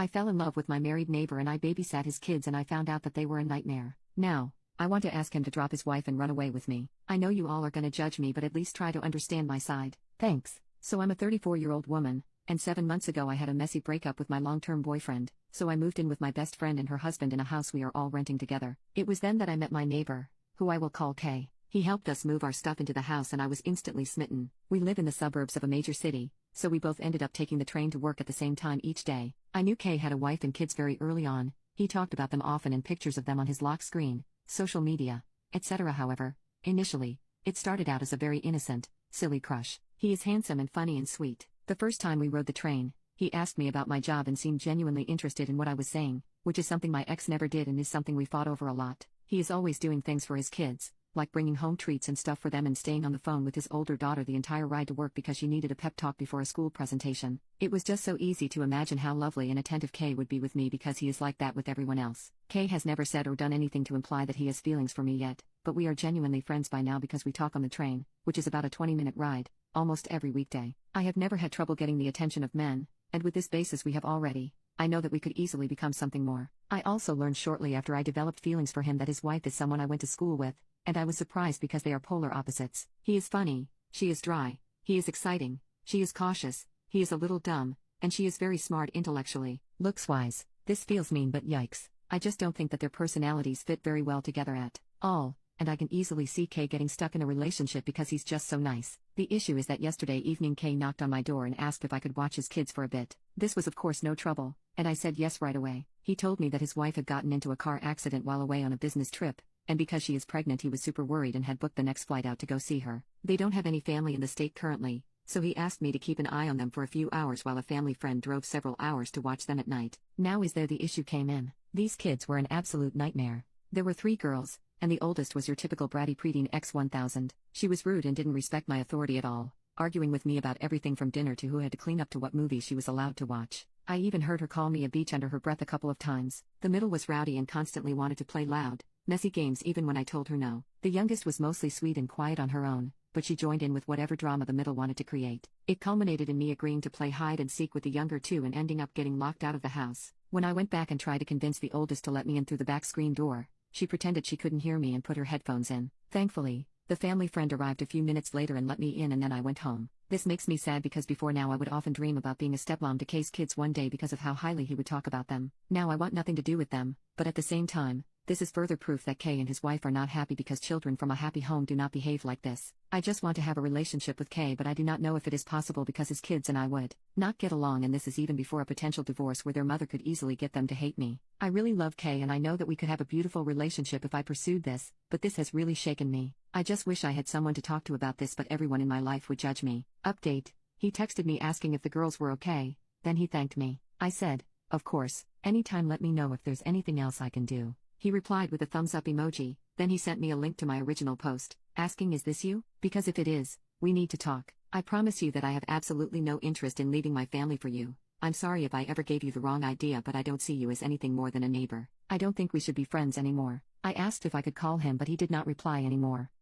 I fell in love with my married neighbor and I babysat his kids and I found out that they were a nightmare. Now, I want to ask him to drop his wife and run away with me. I know you all are gonna judge me, but at least try to understand my side. Thanks. So I'm a 34-year-old woman, and 7 months ago I had a messy breakup with my long-term boyfriend, so I moved in with my best friend and her husband in a house we are all renting together. It was then that I met my neighbor, who I will call Kay. He helped us move our stuff into the house and I was instantly smitten. We live in the suburbs of a major city, so we both ended up taking the train to work at the same time each day. I knew Kay had a wife and kids very early on. He talked about them often and pictures of them on his lock screen, social media, etc. However, initially, it started out as a very innocent, silly crush. He is handsome and funny and sweet. The first time we rode the train, he asked me about my job and seemed genuinely interested in what I was saying, which is something my ex never did and is something we fought over a lot. He is always doing things for his kids, like bringing home treats and stuff for them and staying on the phone with his older daughter the entire ride to work because she needed a pep talk before a school presentation. It was just so easy to imagine how lovely and attentive Kay would be with me because he is like that with everyone else. Kay has never said or done anything to imply that he has feelings for me yet, but we are genuinely friends by now because we talk on the train, which is about a 20-minute ride, almost every weekday. I have never had trouble getting the attention of men, and with this basis we have already. I know that we could easily become something more. I also learned shortly after I developed feelings for him that his wife is someone I went to school with, and I was surprised because they are polar opposites. He is funny, she is dry, he is exciting, she is cautious, he is a little dumb, and she is very smart intellectually. Looks-wise, this feels mean but yikes, I just don't think that their personalities fit very well together at all, and I can easily see Kay getting stuck in a relationship because he's just so nice. The issue is that yesterday evening Kay knocked on my door and asked if I could watch his kids for a bit. This was of course no trouble, and I said yes right away. He told me that his wife had gotten into a car accident while away on a business trip, and because she is pregnant he was super worried and had booked the next flight out to go see her. They don't have any family in the state currently, so he asked me to keep an eye on them for a few hours while a family friend drove several hours to watch them at night. Now is there the issue came in. These kids were an absolute nightmare. There were 3 girls, and the oldest was your typical bratty preteen X1000. She was rude and didn't respect my authority at all, arguing with me about everything from dinner to who had to clean up to what movie she was allowed to watch. I even heard her call me a beach under her breath a couple of times. The middle was rowdy and constantly wanted to play loud, messy games even when I told her no. The youngest was mostly sweet and quiet on her own, but she joined in with whatever drama the middle wanted to create. It culminated in me agreeing to play hide and seek with the younger two and ending up getting locked out of the house. When I went back and tried to convince the oldest to let me in through the back screen door, she pretended she couldn't hear me and put her headphones in. Thankfully, the family friend arrived a few minutes later and let me in and then I went home. This makes me sad because before now I would often dream about being a stepmom to Kay's kids one day because of how highly he would talk about them. Now I want nothing to do with them, but at the same time, this is further proof that Kay and his wife are not happy because children from a happy home do not behave like this. I just want to have a relationship with Kay, but I do not know if it is possible because his kids and I would not get along, and this is even before a potential divorce where their mother could easily get them to hate me. I really love Kay and I know that we could have a beautiful relationship if I pursued this, but this has really shaken me. I just wish I had someone to talk to about this, but everyone in my life would judge me. Update. He texted me asking if the girls were okay, then he thanked me. I said, of course, anytime, let me know if there's anything else I can do. He replied with a thumbs up emoji, then he sent me a link to my original post, asking is this you? Because if it is, we need to talk. I promise you that I have absolutely no interest in leaving my family for you. I'm sorry if I ever gave you the wrong idea, but I don't see you as anything more than a neighbor. I don't think we should be friends anymore. I asked if I could call him, but he did not reply anymore.